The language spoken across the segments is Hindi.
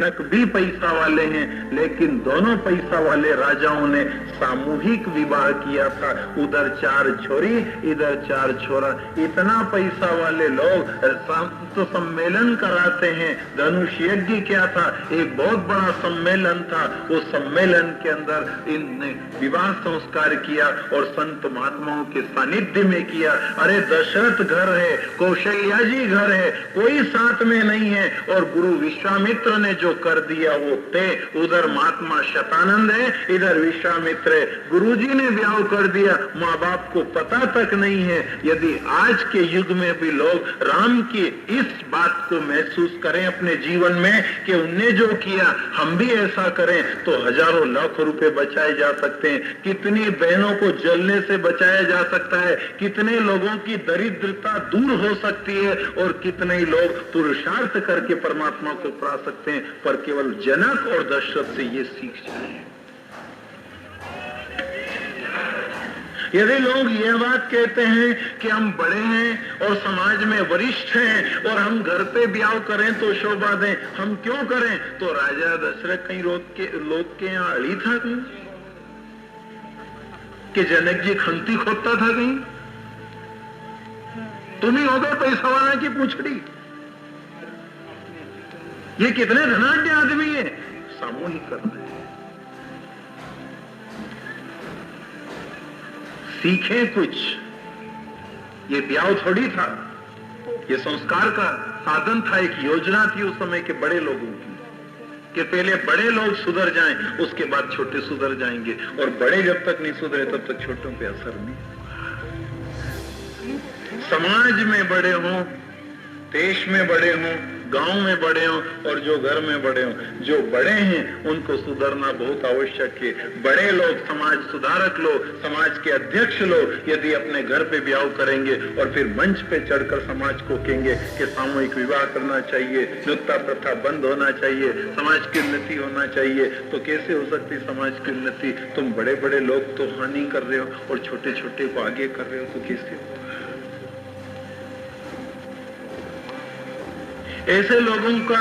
जनक भी पैसा वाले हैं, लेकिन दोनों पैसा वाले राजाओं ने सामूहिक विवाह किया था। उधर 4 छोरी, इधर 4 छोरा। इतना पैसा वाले लोग तो सम्मेलन कराते हैं। धनुष यज्ञ क्या था? एक बहुत बड़ा सम्मेलन था। उस सम्मेलन के अंदर इनने विवाह संस्कार किया और संत महात्माओं के सानिध्य में किया। अरे दशरथ घर है, कौशल्या जी घर है, कोई साथ में नहीं है, और गुरु विश्वामित्र ने जो कर दिया वो ते। उधर महात्मा शतानंद है, इधर विश्वामित्र है। गुरुजी ने ब्याह कर दिया, माँ बाप को पता तक नहीं है। यदि आज के युग में भी लोग राम की इस बात को महसूस करें अपने जीवन में कि उनने जो किया हम भी ऐसा करें, तो हजारों लाखों रुपए बचाए जा सकते हैं। कितनी बहनों को जलने से बचाया जा सकता है, कितने लोगों की दरिद्रता दूर हो सकती है, और कितने ही लोग पुरुषार्थ करके परमात्मा को पा सकते हैं। पर केवल जनक और दशरथ से ये सीख जाए। यदि लोग ये बात कहते हैं कि हम बड़े हैं और समाज में वरिष्ठ हैं और हम घर पे ब्याह करें तो शोभा दें, हम क्यों करें? तो राजा दशरथ कहीं लोग के यहाँ अड़ी था कहीं कि जनक जी खंती खोदता था कहीं? तुम ही हो गए पैसा वाला की पूछड़ी। ये कितने धनाढ्य आदमी है, सामूहिक करते हैं। सीखें कुछ। ये ब्याह थोड़ी था, ये संस्कार का साधन था, एक योजना थी उस समय के बड़े लोगों की कि पहले बड़े लोग सुधर जाएं, उसके बाद छोटे सुधर जाएंगे, और बड़े जब तक नहीं सुधरे तब तक छोटों पे असर नहीं। समाज में बड़े हों, देश में बड़े हों, गांव में बड़े हों, और जो घर में बड़े हों, जो बड़े हैं उनको सुधरना बहुत आवश्यक है। बड़े लोग, समाज सुधारक लोग, समाज के अध्यक्ष लोग यदि अपने घर पे ब्याह करेंगे और फिर मंच पे चढ़कर समाज को कहेंगे कि सामूहिक विवाह करना चाहिए, नुक्ता प्रथा बंद होना चाहिए, समाज की उन्नति होना चाहिए, तो कैसे हो सकती समाज की उन्नति? तुम बड़े बड़े लोग तो हानि कर रहे हो और छोटे छोटे को आगे कर रहे हो, तो कैसे हो? ऐसे लोगों का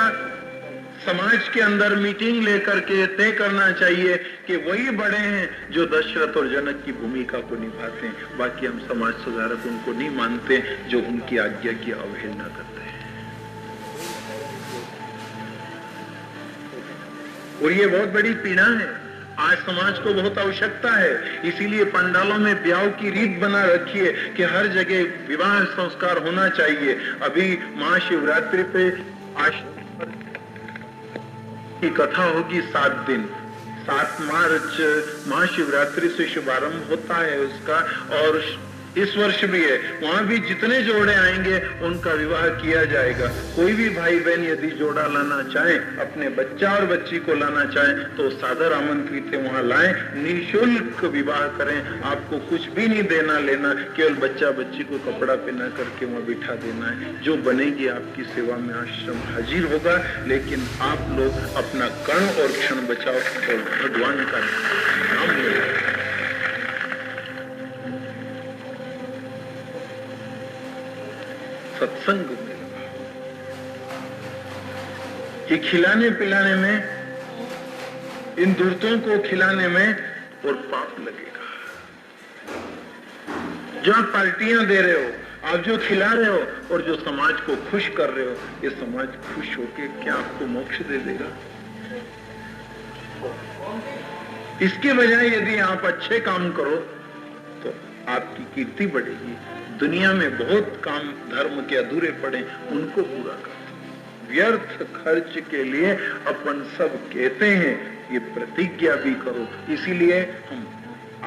समाज के अंदर मीटिंग लेकर के तय करना चाहिए कि वही बड़े हैं जो दशरथ और जनक की भूमिका को निभाते हैं। बाकी हम समाज सुधारक उनको नहीं मानते जो उनकी आज्ञा की अवहेलना करते हैं। और ये बहुत बड़ी पीड़ा है, आज समाज को बहुत आवश्यकता है। इसीलिए पंडालों में ब्याह की रीत बना रखी है कि हर जगह विवाह संस्कार होना चाहिए। अभी महाशिवरात्रि पे आज की कथा होगी 7 दिन। 7 मार्च महाशिवरात्रि से शुभारंभ होता है उसका, और इस वर्ष भी है। वहां भी जितने जोड़े आएंगे उनका विवाह किया जाएगा। कोई भी भाई बहन यदि जोड़ा लाना चाहे, अपने बच्चा और बच्ची को लाना चाहे, तो सादर आमंत्रित है, वहां लाएं, निःशुल्क विवाह करें। आपको कुछ भी नहीं देना लेना, केवल बच्चा बच्ची को कपड़ा पहना करके वहां बिठा देना है। जो बनेगी आपकी सेवा में आश्रम हाजिर होगा, लेकिन आप लोग अपना कण और क्षण बचाओ और भगवान का नाम लो। सत्संग में ये खिलाने पिलाने में, इन दूरतों को खिलाने में और पाप लगेगा। जो आप पार्टियां दे रहे हो, आप जो खिला रहे हो और जो समाज को खुश कर रहे हो, ये समाज खुश होके क्या आपको मोक्ष दे देगा? इसके बजाय यदि आप अच्छे काम करो तो आपकी कीर्ति बढ़ेगी। दुनिया में बहुत काम धर्म के अधूरे पड़े, उनको पूरा करो। व्यर्थ खर्च के लिए अपन सब कहते हैं, ये प्रतिज्ञा भी करो। इसीलिए हम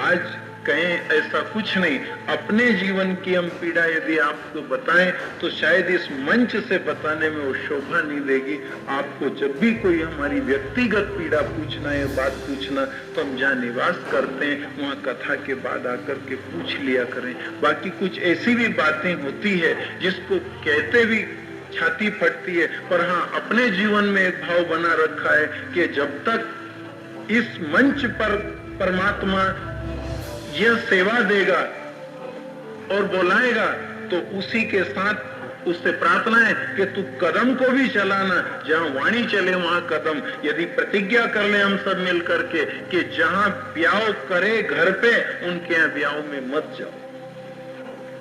आज कहें ऐसा कुछ नहीं, अपने जीवन की हम पीड़ा यदि आपको बताएं तो शायद इस मंच से बताने में वो शोभा नहीं देगी। आपको जब भी कोई हमारी व्यक्तिगत पीड़ा पूछना है, बात पूछना, तो हम जहाँ निवास करते हैं वहाँ कथा के बाद आकर के पूछ लिया करें। बाकी कुछ ऐसी भी बातें होती है जिसको कहते भी छाती फटती है, पर हाँ अपने जीवन में एक भाव बना रखा है कि जब तक इस मंच पर परमात्मा यह सेवा देगा और बुलाएगा तो उसी के साथ उससे प्रार्थना है कि तू कदम को भी चलाना, जहां वाणी चले वहां कदम। यदि प्रतिज्ञा कर ले हम सब मिल करके कि जहां ब्याह करे घर पे, उनके यहाँ ब्याह में मत जाओ,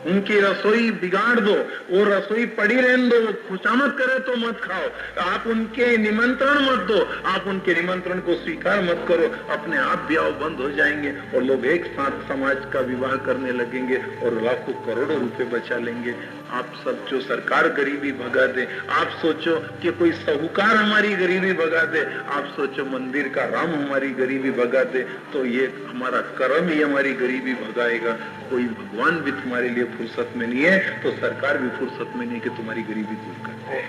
उनकी रसोई बिगाड़ दो, वो रसोई पड़ी रहने दो, वो खुशामद करे तो मत खाओ, आप उनके निमंत्रण मत दो, आप उनके निमंत्रण को स्वीकार मत करो। अपने आप ब्याह बंद हो जाएंगे और लोग एक साथ समाज का विवाह करने लगेंगे और लाखों करोड़ों रुपए बचा लेंगे। आप सब जो सरकार गरीबी भगा दे, आप सोचो कि कोई साहूकार हमारी गरीबी भगा दे, आप सोचो मंदिर का राम हमारी गरीबी भगा दे, तो ये हमारा कर्म ही हमारी गरीबी भगाएगा। कोई भगवान भी तुम्हारे लिए फुर्सत में नहीं है, तो सरकार भी फुर्सत में नहीं कि तुम्हारी गरीबी दूर कर दे।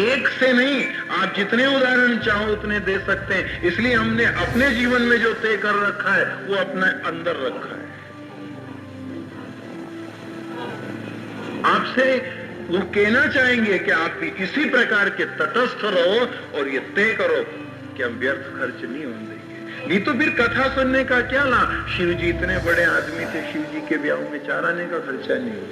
एक से नहीं, आप जितने उदाहरण चाहो उतने दे सकते हैं। इसलिए हमने अपने जीवन में जो तय कर रखा है वो अपने अंदर रखा है। आपसे वो कहना चाहेंगे कि आप भी इसी प्रकार के तटस्थ रहो और ये तय करो कि हम व्यर्थ खर्च नहीं होने देंगे। नहीं तो फिर कथा सुनने का क्या लाभ? शिव जी इतने बड़े आदमी थे, शिव जी के ब्याह में 4 आने का खर्चा नहीं हुआ,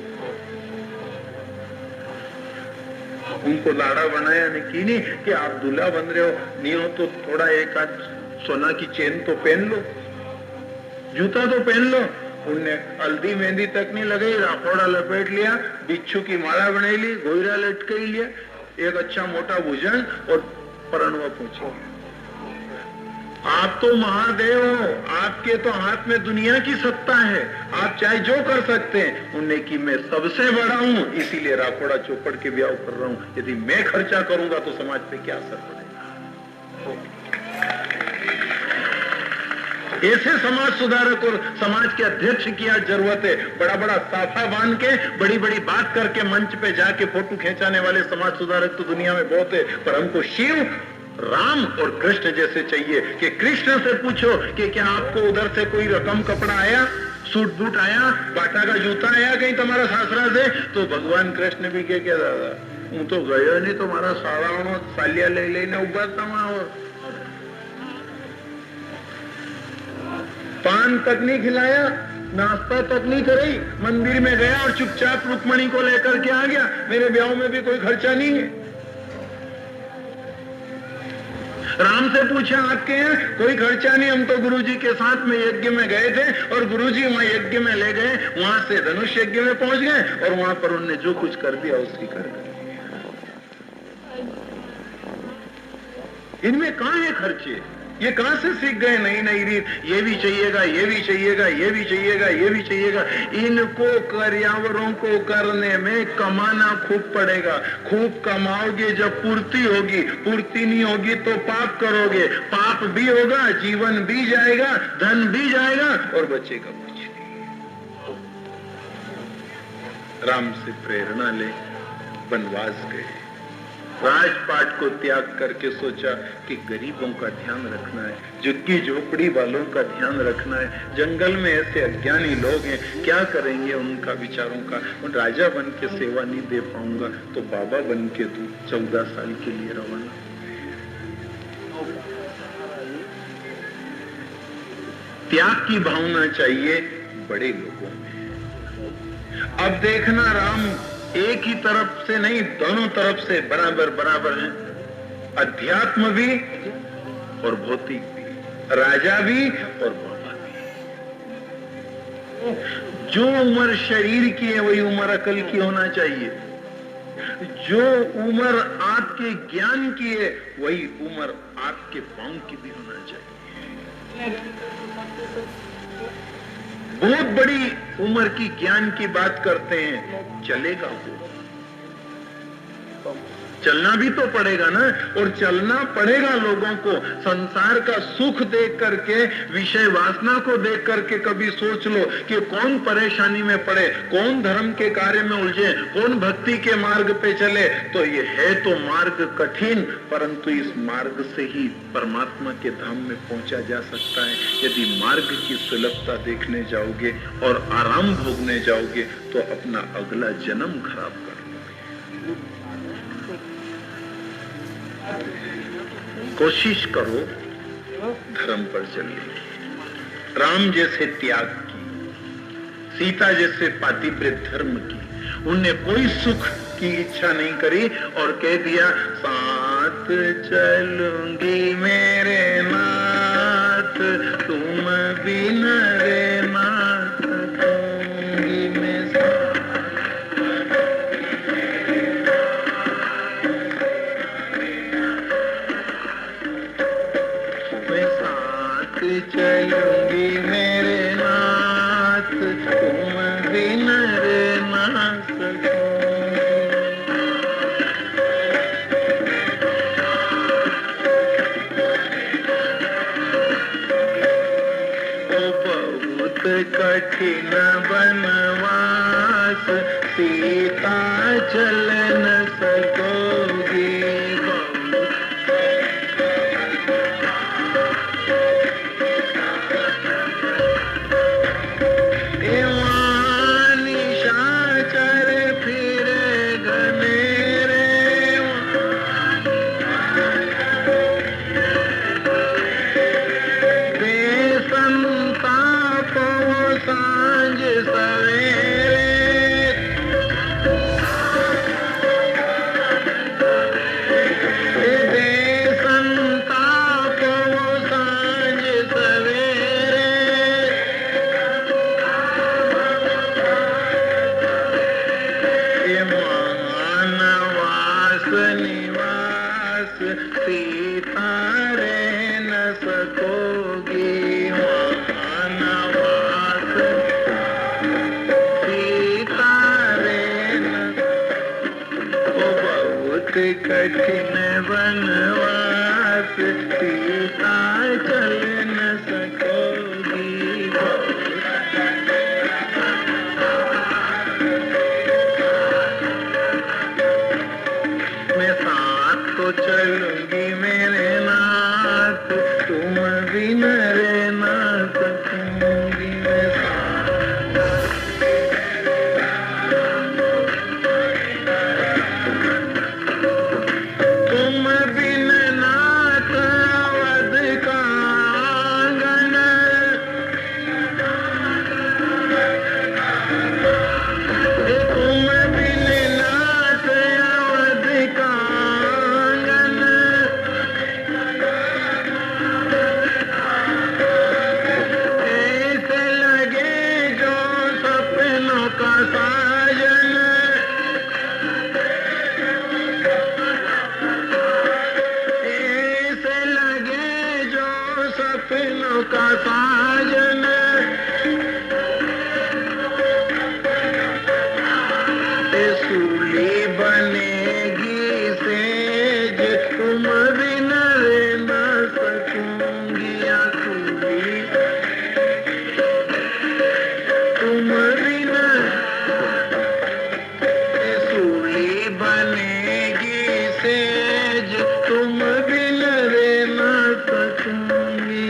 उनको लाड़ा बनाया नहीं नहीं कि आप दूल्हा बन रहे हो, नहीं हो तो थोड़ा एक आध सोना की चेन तो पहन लो, जूता तो पहन लो। उनने हल्दी मेहंदी तक नहीं लगाई, राफोड़ा लपेट लिया, बिच्छू की माला बनाई ली, गोईरा लटके लिया, एक अच्छा मोटा भुजन और परणवा पहुंचे। आप तो महादेव हो, आपके तो हाथ में दुनिया की सत्ता है, आप चाहे जो कर सकते हैं। उन्हें कि मैं सबसे बड़ा हूं, इसीलिए राफोड़ा चौपड़ के ब्याह कर रहा हूं। यदि मैं खर्चा करूंगा तो समाज पे क्या असर पड़ेगा? ऐसे समाज सुधारक और समाज के अध्यक्ष की आज जरूरत है। बड़ा बड़ा साफा बांध के बड़ी बड़ी बात करके मंच पे जाके फोटो खींचाने वाले समाज सुधारक तो दुनिया में बहुत है, पर हमको शिव, राम और कृष्ण जैसे चाहिए। कि कृष्ण से पूछो कि क्या आपको उधर से कोई रकम कपड़ा आया, सूट बूट आया, बाटा का जूता आया कहीं तुम्हारा सासरा से? तो भगवान कृष्ण भी क्या दादा हूं तो गयो नहीं, तुम्हारा सारा सालिया ले लेने उबा तमा, और पान तक नहीं खिलाया, नाश्ता तक नहीं करी, मंदिर में गया और चुपचाप रुक्मणी को लेकर के आ गया। मेरे ब्याह में भी कोई खर्चा नहीं है। राम से पूछा आपके यहाँ कोई खर्चा नहीं, हम तो गुरुजी के साथ में यज्ञ में गए थे और गुरुजी वहां यज्ञ में ले गए, वहां से धनुष यज्ञ में पहुंच गए और वहां पर उन्होंने जो कुछ कर दिया उसकी कर दिया। इनमें कहां है खर्चे? ये कहां से सीख गए नई नई रीत? ये भी चाहिएगा, ये भी चाहिएगा, ये भी चाहिएगा, ये भी चाहिएगा। इनको कार्यावरों को करने में कमाना खूब पड़ेगा। खूब कमाओगे, जब पूर्ति होगी, पूर्ति नहीं होगी तो पाप करोगे, पाप भी होगा, जीवन भी जाएगा, धन भी जाएगा और बचेगा कुछ नहीं। राम से प्रेरणा ले वनवास गए, राजपाट को त्याग करके सोचा कि गरीबों का ध्यान रखना है, झुग्गी झोपड़ी वालों का ध्यान रखना है। जंगल में ऐसे अज्ञानी लोग हैं, क्या करेंगे उनका विचारों का? उन राजा बन के सेवा नहीं दे पाऊंगा तो बाबा बन के तू 14 साल के लिए रवाना। त्याग की भावना चाहिए बड़े लोगों में। अब देखना, राम एक ही तरफ से नहीं, दोनों तरफ से बराबर बराबर हैं। अध्यात्म भी और भौतिक भी, राजा भी और बाबा भी। जो उम्र शरीर की है वही उम्र अकल की होना चाहिए। जो उम्र आपके ज्ञान की है वही उम्र आपके पांव की भी होना चाहिए। बहुत बड़ी उम्र की ज्ञान की बात करते हैं, चलेगा वो? चलना भी तो पड़ेगा ना, और चलना पड़ेगा लोगों को। संसार का सुख देख करके, विषय वासना को देख करके कभी सोच लो कि कौन परेशानी में पड़े, कौन धर्म के कार्य में उलझे, कौन भक्ति के मार्ग पे चले। तो ये है तो मार्ग कठिन, परंतु इस मार्ग से ही परमात्मा के धाम में पहुंचा जा सकता है। यदि मार्ग की सुलभता देखने जाओगे और आराम भोगने जाओगे तो अपना अगला जन्म खराब कर लोगे। कोशिश करो धर्म पर चलने की, राम जैसे त्याग की, सीता जैसे पातिव्रत धर्म की, उनने कोई सुख की इच्छा नहीं करी और कह दिया साथ चलूंगी मेरे नाथ, तुम बिन रे ना सकूंगी मैं, साथ चलूंगी मेरे नाथ, तुम बिन रे ना सकूंगी। ओ बहुत कठिन बनवास, सीता चल न सकोगी, कठिन बनवास, सीता चल न सकोगी। मैं साथ तो चलूंगी मेरे नाथ, तुम बिन रे ना सकूंगी मैं, सपनों का साजन, सूली बनेगी सेज, तुम बिन रे ना सकूंगी, सूली तुम बिन, सूली बनेगी सेज, तुम बिन रे ना सकूंगी,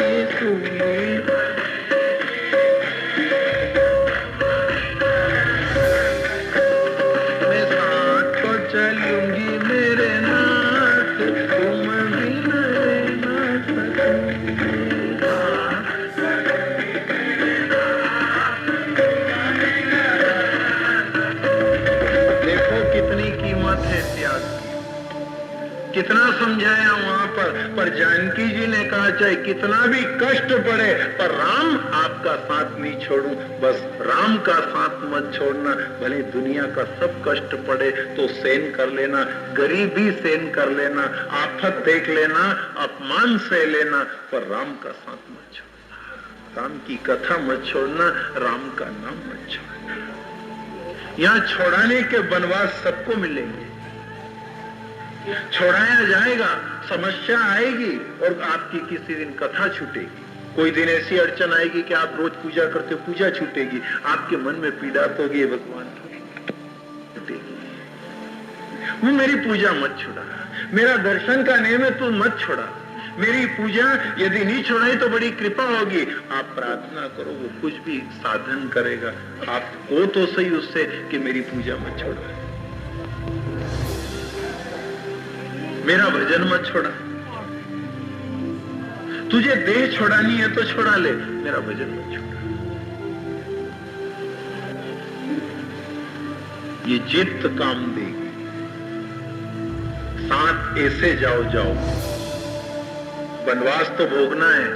मैं साथ तो चलूंगी मेरे नाथ, तुम बिन रे ना सकूंगी। देखो कितनी कीमत है त्याग की, कितना समझाया वहां पर जानकी जी ने कहा चाहे कितना भी कष्ट पड़े पर राम आपका साथ नहीं छोड़ू, बस राम का साथ मत छोड़ना, भले दुनिया का सब कष्ट पड़े तो सहन कर लेना, गरीबी सहन कर लेना, आफत देख लेना, अपमान सह लेना, पर राम का साथ मत छोड़ना, राम की कथा मत छोड़ना, राम का नाम मत छोड़ना। यहाँ छोड़ाने के वनवास सबको मिलेंगे, छोड़ाया जाएगा, समस्या आएगी और आपकी किसी दिन कथा छूटेगी, कोई दिन ऐसी अड़चन आएगी कि आप रोज पूजा करते हो, पूजा छूटेगी, आपके मन में पीड़ा तो होगी, भगवान छूटेगी, वो मेरी पूजा मत छोड़ा, मेरा दर्शन का नेम है तू मत छोड़ा, मेरी पूजा यदि नहीं छोड़ाई तो बड़ी कृपा होगी, आप प्रार्थना करो, वो कुछ भी साधन करेगा, आपको तो सही उससे कि मेरी पूजा मत छोड़ा, मेरा भजन मत छोड़ा, तुझे देह छोड़ानी है तो छोड़ा ले, मेरा भजन मत छोड़ा। ये जिद काम देगी। साथ ऐसे जाओ जाओ, वनवास तो भोगना है,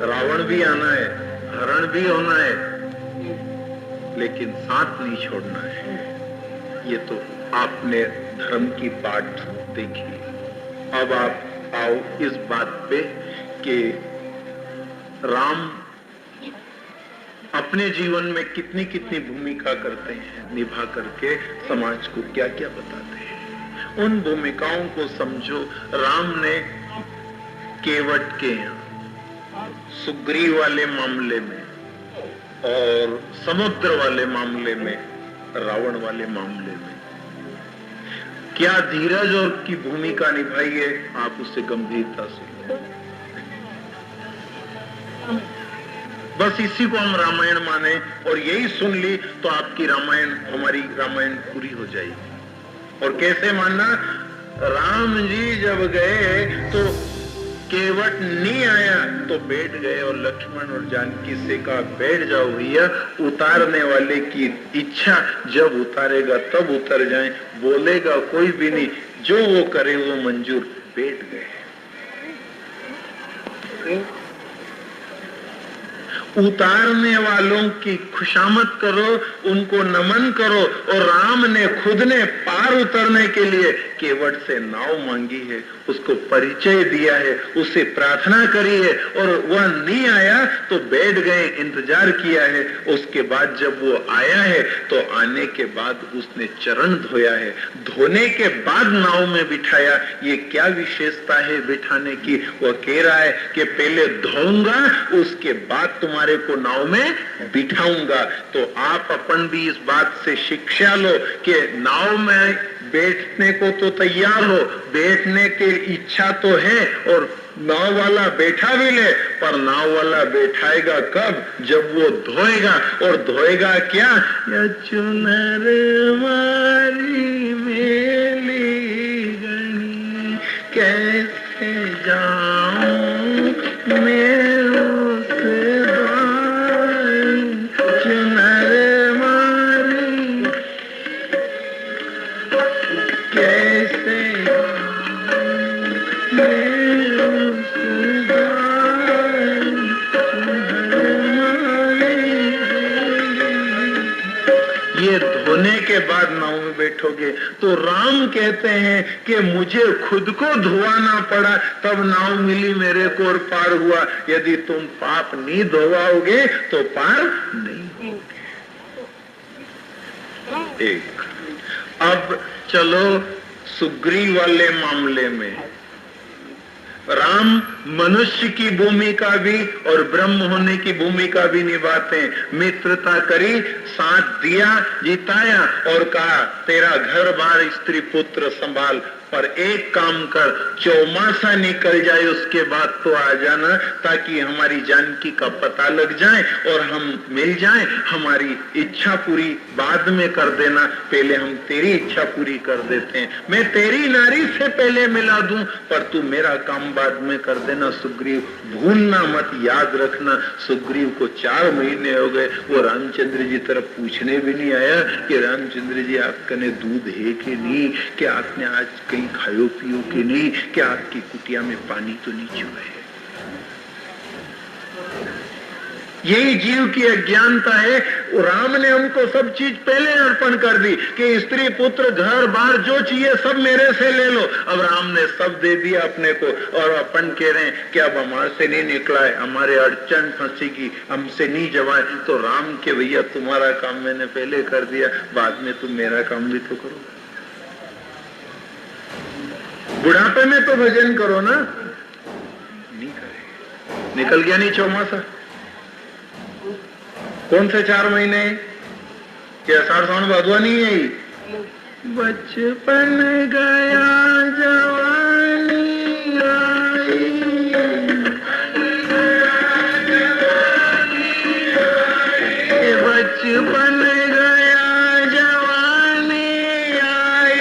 रावण भी आना है, हरण भी होना है, लेकिन साथ नहीं छोड़ना है। ये तो आपने धर्म की बात देखी। अब आप आओ इस बात पे कि राम अपने जीवन में कितनी कितनी भूमिका करते हैं, निभा करके समाज को क्या क्या बताते हैं। उन भूमिकाओं को समझो। राम ने केवट के सुग्रीव वाले मामले में और समुद्र वाले मामले में, रावण वाले मामले में क्या धीरज और की भूमिका निभाई है, आप उससे गंभीरता से। बस इसी को हम रामायण माने और यही सुन ली तो आपकी रामायण, हमारी रामायण पूरी हो जाएगी। और कैसे मानना? राम जी जब गए तो केवट नहीं आया तो बैठ गए और लक्ष्मण और जानकी से कहा बैठ जाओ भैया, उतारने वाले की इच्छा, जब उतारेगा तब उतर जाएं, बोलेगा कोई भी नहीं, जो वो करे वो मंजूर। बैठ गए। उतारने वालों की खुशामद करो, उनको नमन करो। और राम ने खुद ने पार उतरने के लिए केवट से नाव मांगी है, उसको परिचय दिया है, उससे प्रार्थना करी है, और वह नहीं आया तो बैठ गए, इंतजार किया है। उसके बाद जब वो आया है तो आने के बाद उसने चरण धोया है, धोने के बाद नाव में बिठाया। ये क्या विशेषता है बिठाने की? वह कह रहा है कि पहले धोऊंगा, उसके बाद तुम्हारे को नाव में बिठाऊंगा। तो आप अपन भी इस बात से शिक्षा लो कि नाव में बैठने को तो तैयार हो, बैठने की इच्छा तो है, और नाव वाला बैठा भी ले, पर नाव वाला बैठाएगा कब? जब वो धोएगा। और धोएगा क्या? या चुनर मारी मेली गणी, कैसे जाऊं मैं के बाद नाव में बैठोगे। तो राम कहते हैं कि मुझे खुद को धोवाना पड़ा तब नाव मिली मेरे को और पार हुआ। यदि तुम पाप नहीं धोवाओगे तो पार नहीं होगे। एक अब चलो सुग्रीव वाले मामले में। राम मनुष्य की भूमिका भी और ब्रह्म होने की भूमिका भी निभाते हैं। मित्रता करी, साथ दिया, जिताया और कहा तेरा घर बार स्त्री पुत्र संभाल, पर एक काम कर, चौमासा निकल जाए उसके बाद तो आ जाना, ताकि हमारी जानकी का पता लग जाए और हम मिल जाएं। हमारी इच्छा पूरी बाद में कर देना, पहले हम तेरी इच्छा पूरी कर देते हैं। मैं तेरी नारी से पहले मिला दूं, पर तू मेरा काम बाद में कर देना। सुग्रीव भूलना मत, याद रखना। सुग्रीव को 4 महीने हो गए, वो रामचंद्र जी तरफ पूछने भी नहीं आया कि रामचंद्र जी आपका ने दूध है कि नहीं, कि आपने आज कहीं खायो पियो कि नहीं, कि आपकी कुटिया में पानी तो नहीं चुआ है। यही जीव की अज्ञानता है। राम ने हमको सब चीज पहले अर्पण कर दी कि स्त्री पुत्र घर बार जो चाहिए सब मेरे से ले लो। अब राम ने सब दे दिया अपने को, और अपन कह रहे हैं कि अब हमारे से नहीं निकला है, हमारे अड़चन फंसेगी, हमसे नहीं जवाए। तो राम के भैया तुम्हारा काम मैंने पहले कर दिया, बाद में तुम मेरा काम भी तो करो। बुढ़ापे में तो भजन करो ना, नहीं करे। निकल गया नहीं चौमासा, कौन से 4 महीने? क्या आषाढ़ सावन भादवा नहीं है? बचपन गया जवानी आई, बचपन गया जवानी आई,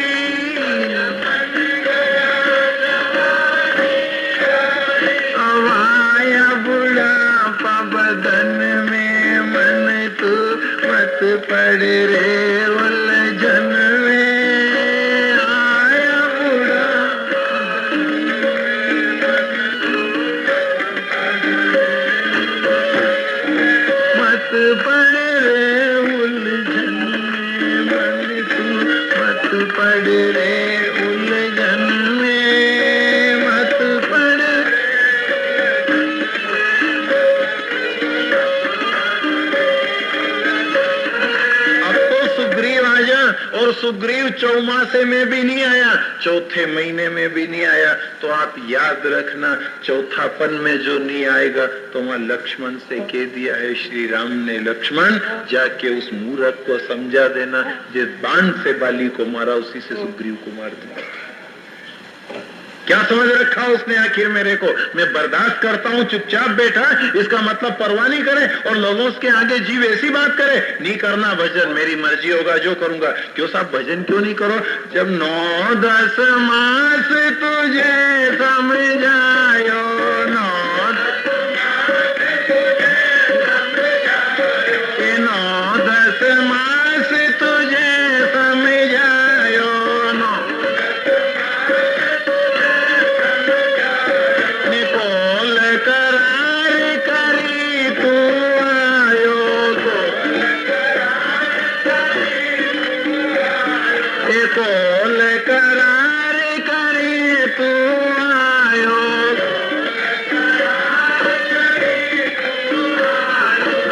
अब आया बुढ़ापा बदन में, मन तू मत पड़ रे उलझन मत पड़ रे उलझन में, मत पड़। अब तो सुग्रीव आ जा, और सुग्रीव चौमासे में भी नहीं आया, चौथे महीने में भी नहीं आया, तो आप याद रखना चौथापन में जो नहीं आएगा तो वहां लक्ष्मण से कह दिया है श्री राम ने, लक्ष्मण जाके उस मूर्ख को समझा देना, जिस बाण से बाली को मारा उसी से सुग्रीव को मार देना। क्या समझ रखा उसने आखिर मेरे को? मैं बर्दाश्त करता हूँ चुपचाप बैठा, इसका मतलब परवाह नहीं करे और लोगों के आगे जीव ऐसी बात करे, नहीं करना भजन, मेरी मर्जी होगा जो करूंगा। क्यों साहब भजन क्यों नहीं करो? जब 9-10 मास तुझे समझायो, 9-10 मास तुझे समझायो, निकोल करार करी तू आयो, निकोल करार करी तू आयो।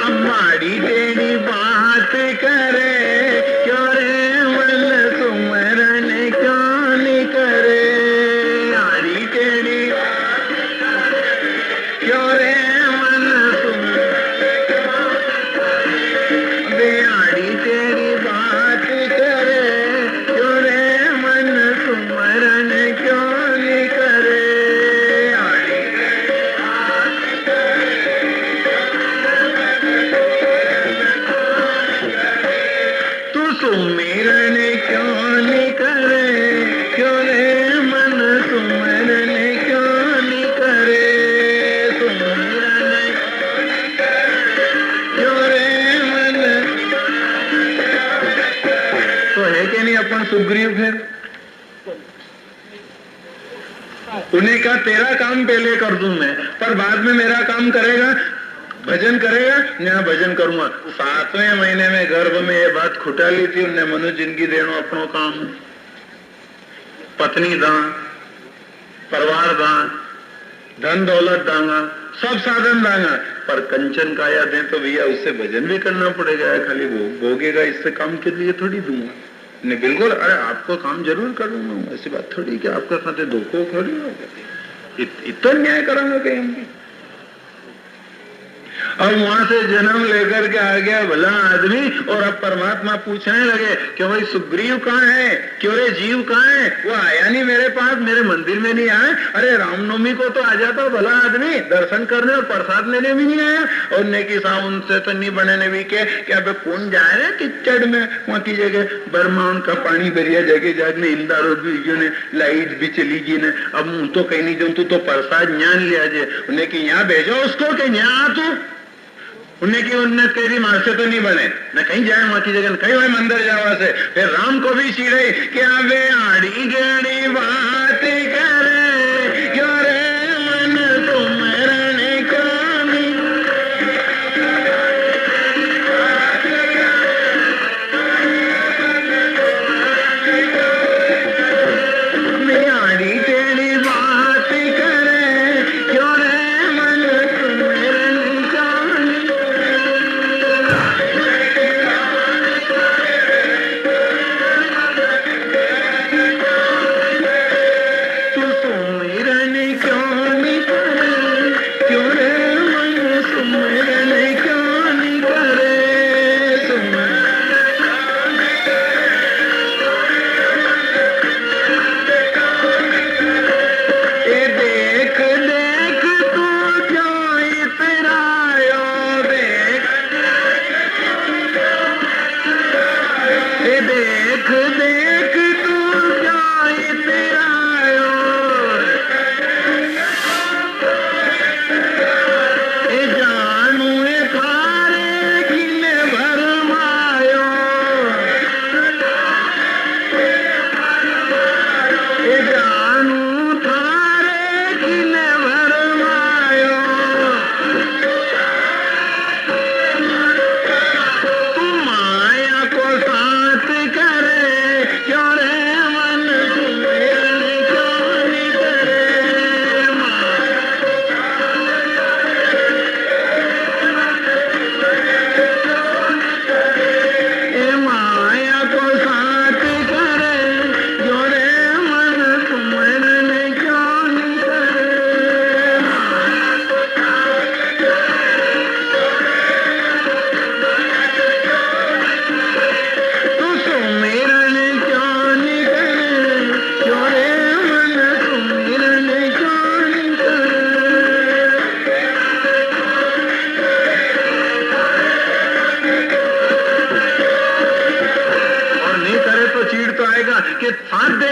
अब माड़ी तेरी बात करे, क्यों रे मन सुमरन क्यों नहीं करे, आड़ी तेरी क्यों रे मन आड़ी तेरी बात करे, क्यों रे मन सुमरन क्यों नहीं करे, आड़ी तू सुमिरन क्यों नहीं करे, क्यों रे मन सुमरन क्यों नहीं करे, सुमिरन क्यों रे मन। तो है कि नहीं अपन सुग्रीव फिर? उन्हें कहा तेरा काम पहले कर दूं मैं, पर बाद में मेरा काम करेगा, भजन करेगा, यहाँ भजन करूंगा। 7वें महीने में गर्भ में ये बात खुटा ली थी उन्हें, मनुष्य जिंदगी देनो अपनो काम, पत्नी दान, परिवार दान, धन दौलत दांगा, सब साधन दांगा, पर कंचन काया दे तो भैया उससे भजन भी करना पड़ेगा, खाली भोगेगा इससे काम के लिए थोड़ी दूंगा। नहीं बिल्कुल, अरे आपको काम जरूर करूंगा, ऐसी बात थोड़ी कि आपका खाते धोखो थोड़ी होगा, इतना न्याय करांगा कहीं हम। अब वहां से जन्म लेकर के आ गया भला आदमी, और अब परमात्मा पूछने लगे कि भाई सुग्रीव कहाँ है, क्यों रे जीव कहाँ है, वो आया नहीं मेरे पास, मेरे मंदिर में नहीं आया। अरे रामनवमी को तो आ जाता भला आदमी, दर्शन करने और प्रसाद लेने भी नहीं आया। और नेकी साहब उनसे तो नहीं बने भी के क्या कौन जाए रहे किचड़ में, वहां की जगह बर्मा उनका पानी भरिया जगह जागने, इंदारो भी ने लाइट भी चली गई ने, अब हूं तो कहीं नहीं जाऊं, तू तो प्रसाद ज्ञान लिया जे, उन्हें कि यहाँ भेजो उसको कि यहाँ तू, उन्हें की उन्नत कही मार से तो नहीं बने न, कहीं जाए वहां की जगह, कहीं वही मंदिर जावा से। फिर राम को भी चिड़े क्या वे आड़ी गेड़ी बात करे, क्यों रे मन तुमरने क्यों नहीं, मैं आड़ी टेढ़ी बात करे, क्यों रे मन तुमरने क्यों नहीं।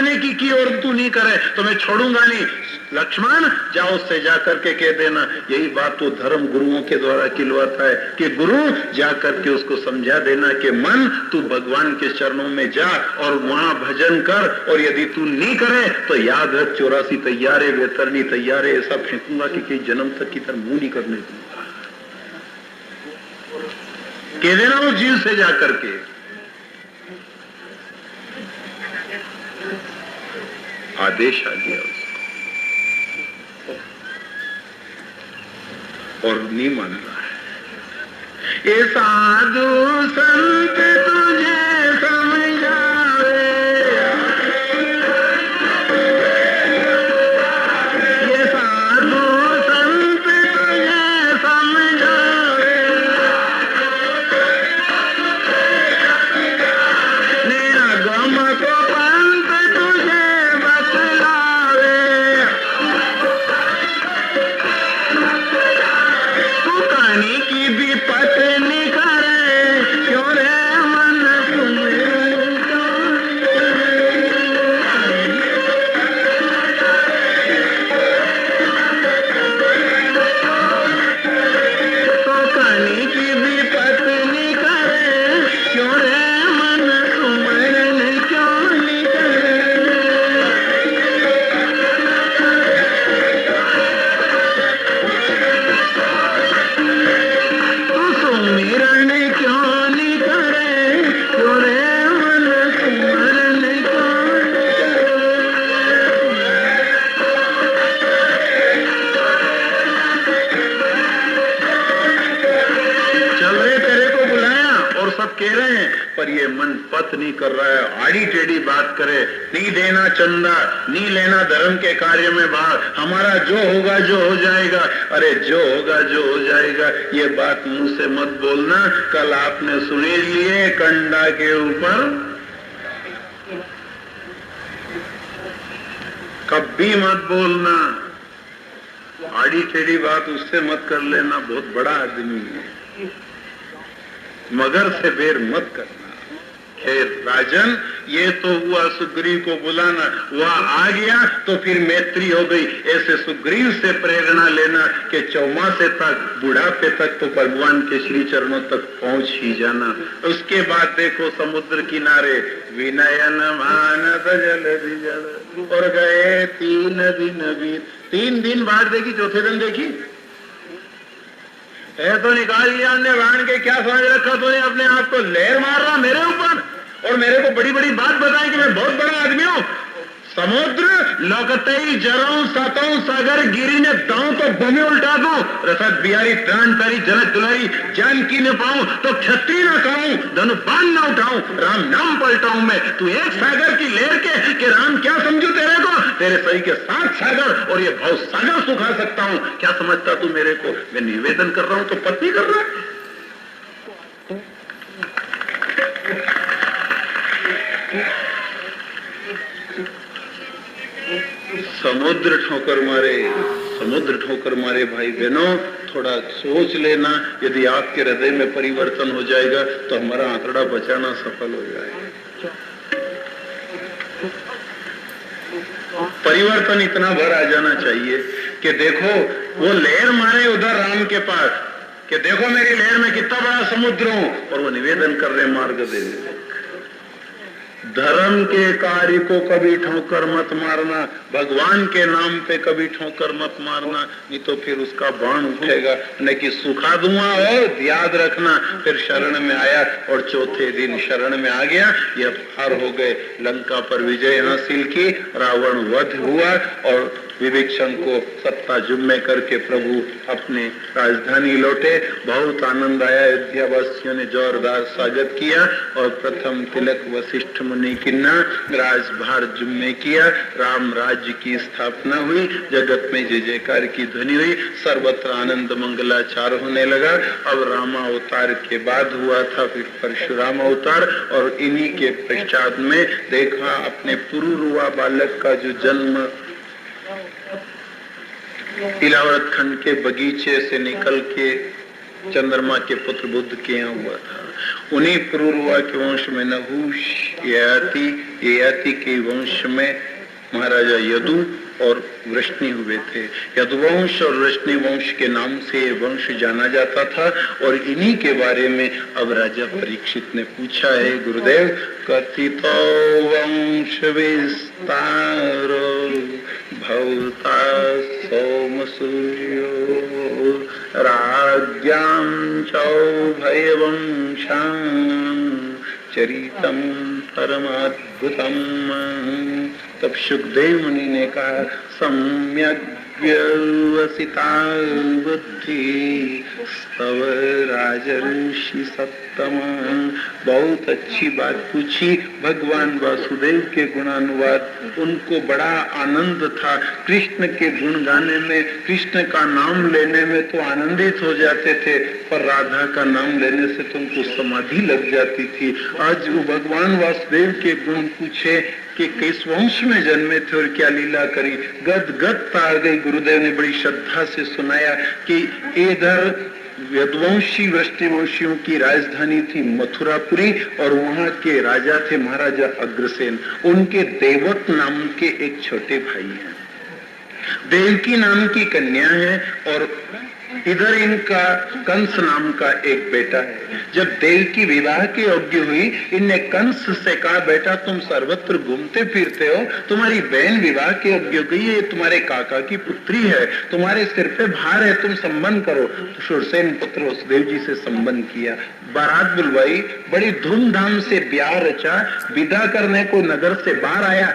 देने की और तू नहीं करे तो मैं छोड़ूंगा नहीं। लक्ष्मण जाओ उससे जाकर के कह देना। यही बात तो धर्म गुरुओं के द्वारा किलवाता है कि गुरु जाकर के उसको समझा देना कि मन तू भगवान के चरणों में जा और वहां भजन कर, और यदि तू नहीं करे तो याद रख 84 तैयार है, वेतरनी तैयार है, ऐसा फेंकूंगा कि कई जन्म तक की तरह मुंह नहीं करने दूंगा। कह देना उस जीव से जाकर के। आदेश आ गया उसको और नहीं मान रहा है। ये साधु संत तुझे समझावे, ये साधु संत तुझे समझावे, निगम को पंथ तुझे बतलावे, कहानी की भी पत्नी करे क्यों रे मन तो कहानी की भी पत्नी करे क्यों रे मन सुमरन क्यों नहीं करे। सुमिरन क्यों नहीं करे क्यों रे मन सुमरन क्यों नहीं करे। चल रहे तेरे को बुलाया और सब कह रहे हैं, पर ये मन पत नहीं कर रहा है, आड़ी टेढ़ी बात करे, नहीं देना चंदा, नहीं लेना धर्म के कार्य में भाग, हमारा जो होगा जो हो जाएगा। अरे जो होगा जो हो जाएगा ये बात मुंह से मत बोलना। कल आपने सुने लिए कंडा के ऊपर, कभी मत बोलना, आड़ी टेढ़ी बात उससे मत कर लेना, बहुत बड़ा आदमी है, मगर से बेर मत करना। खैर राजन, ये तो हुआ सुग्रीव को बुलाना, वह आ गया तो फिर मैत्री हो गई। ऐसे सुग्रीव से प्रेरणा लेना कि चौमासे तक, बुढ़ापे तक तो भगवान के श्री चरणों तक पहुंच ही जाना। उसके बाद देखो समुद्र किनारे विनयन मानस जल जल और गए 3 दिन बीत। 3 दिन बाद देखी, चौथे दिन देखी है तो निकाल लिया हमने बाण के, क्या समझ रखा तूने अपने आप को, लहर मार रहा मेरे ऊपर और मेरे को बड़ी बड़ी बात बताई कि मैं बहुत बड़ा आदमी हूं। समुद्र लोकतई जरऊ सतऊ सागर गिरी ने दाऊ तो बमे उल्टा दूं, रसद बिहारी प्राण तारी जनक दुलारी जानकी न पाऊं तो क्षत्रिय न कहूं, धनु बाण न उठाऊं, राम नाम पलटाऊं मैं। तू एक सागर की लहर के कि राम क्या समझू तेरे को, तेरे सही के 7 सागर और ये भाव सागर सुखा सकता हूं। क्या समझता तू मेरे को? मैं निवेदन कर रहा हूं तो पत्नी कर रहा है। समुद्र ठोकर मारे, समुद्र ठोकर मारे भाई बहनों, थोड़ा सोच लेना। यदि आपके हृदय में परिवर्तन हो जाएगा तो हमारा आंकड़ा बचाना सफल हो जाएगा। परिवर्तन इतना भर आ जाना चाहिए कि देखो वो लहर मारे उधर राम के पास कि देखो मेरी लहर में कितना बड़ा समुद्र हूं, और वो निवेदन कर रहे मार्ग देने। धर्म के कार्य को कभी ठोकर मत मारना, भगवान के नाम पे कभी ठोकर मत मारना, नहीं तो फिर उसका बाण उठेगा। न कि सुखा दूंगा और याद रखना। फिर शरण में आया और चौथे दिन शरण में आ गया। ये पार हो गए, लंका पर विजय हासिल की, रावण वध हुआ और विभीषण को सत्ता जुम्मे करके प्रभु अपने राजधानी लौटे। बहुत आनंद आया, अयोध्या वासियों ने जोरदार स्वागत किया और प्रथम तिलक वशिष्ठ मुनि किन्ना राजभार जुम्मे किया। राम राज्य की स्थापना हुई, जगत में जय जयकार की ध्वनि हुई, सर्वत्र आनंद मंगलाचार होने लगा। अब रामावतार के बाद हुआ था फिर परशुराम अवतार, और इन्हीं के पश्चात में देखा अपने पुरुरुआ बालक का जो जन्म इलावरत खंड के बगीचे से निकल के चंद्रमा के पुत्र बुद्ध के यहाँ हुआ था। उन्हीं पुरुरुआ के वंश में नहुष ययाति के वंश में महाराजा यदु और वृष्णि हुए थे। यदुवंश और वृष्णि वंश के नाम से ये वंश जाना जाता था और इन्हीं के बारे में अब राजा परीक्षित ने पूछा है, गुरुदेव कथितो वंश विस्तारो भवता सोम सूर्यो राज्ञां चौभयवंशां चरितम परमाद्भुतम। तब सुखदेव मुनि ने कहा, सम्यक व्यवसिता बुद्धि स्तव राजर्षि सत्तम। बहुत अच्छी बात पूछी। भगवान वासुदेव के गुणानुवाद, उनको बड़ा आनंद था। कृष्ण के गुण गाने में, कृष्ण का नाम लेने में तो आनंदित हो जाते थे, पर राधा का नाम लेने से तुमको समाधि लग जाती थी। आज वो भगवान वासुदेव के गुण पूछे कि किस वंश में जन्मे थे और क्या लीला करी, गद गद आ गई। गुरुदेव ने बड़ी श्रद्धा से सुनाया कि इधर यदुवंशी वृष्टिवंशियों की राजधानी थी मथुरापुरी और वहां के राजा थे महाराजा अग्रसेन। उनके देवक नाम के एक छोटे भाई हैं, देवकी नाम की कन्या है और इधर इनका कंस नाम का एक बेटा है। जब देवकी विवाह की योग्य हुई, इनने कंस से कहा, बेटा तुम सर्वत्र घूमते फिरते हो, तुम्हारी बहन विवाह की योग्य हो गई है, तुम्हारे काका की पुत्री है, तुम्हारे सिर पे भार है, तुम संबंध करो। तो शूरसेन पुत्र वसुदेव जी से संबंध किया, बारात बुलवाई, बड़ी धूमधाम से ब्याह रचा। विदा करने को नगर से बाहर आया,